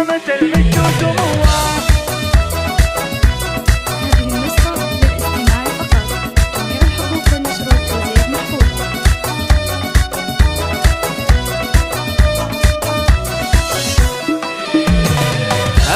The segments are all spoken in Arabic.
هامة المجد وسموه. هذه النسخة للاستماع فقط، جميع الحقوق والنشر والتوزيع محفوظة.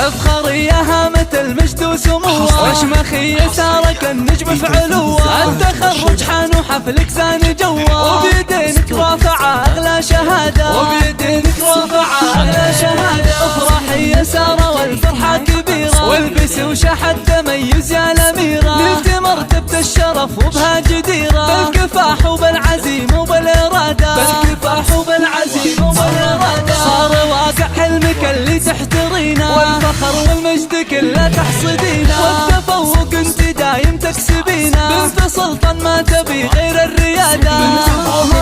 افخر يا هامة المجد وسموه، وشمخي سارك النجم في علوه. التخرج حان وحفلك زان جوه، وبيدينك رافعة اغلى شهادة، وبيدينك رافعة اغلى شهادة. افرحي يا سارة والفرحة كبيرة، والبسي وشحت تميز يا الاميرة. نلت مرتبة الشرف وبها جديرة، بالكفاح وبالعزيم وبالارادة، بالكفاح وبالعزيم وبالارادة. صار واقع حلمك اللي تحترينه، والفخر والمجد كله تحصدينه، والتفوق انت دايم تكسبينه. بنت سلطان ما تبي غير الريادة،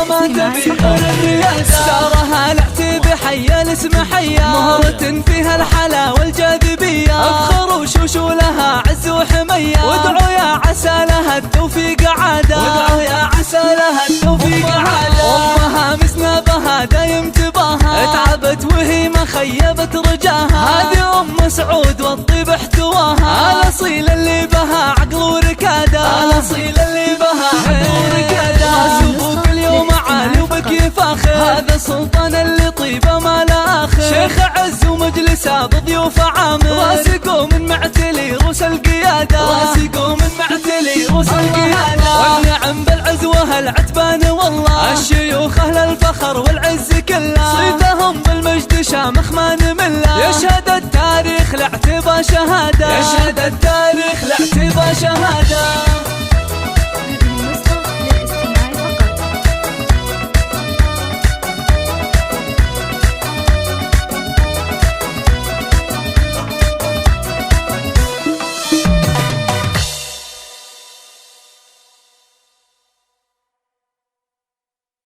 ما تبي غير الريادة. سارة هالعتي بحيا الاسم حيا، مهرة فيها الحلا والجاذبية. افخر وشوش لها عز وحمية، وادعوا يا عسى لها التوفيق عادة، وادعوا يا عسى لها التوفيق عادة. امها مسنبها دايم تباها، تعبت وهي ما خيبت رجاها. هذه ام سعود والطيب احتواها، الاصيل اللي بها عقل وركاده، الاصيل اللي بها عقل وركاده. اشوفك اليوم عالي وبك فاخر، هذا السلطان اللي طيبه ما لا اخر. شيخ عز ومجلسه بضيوف عامر، راسكم من معتلي روس القياده، راسكم من معتلي روس القياده. والنعم بالعز وهالعتبان والله، الشيوخ اهل الفخر والعز كله. صيتهم بالمجد شامخ ما نمله، يشهد التاريخ لاعتبى شهاده، يشهد التاريخ لاعتبى شهاده.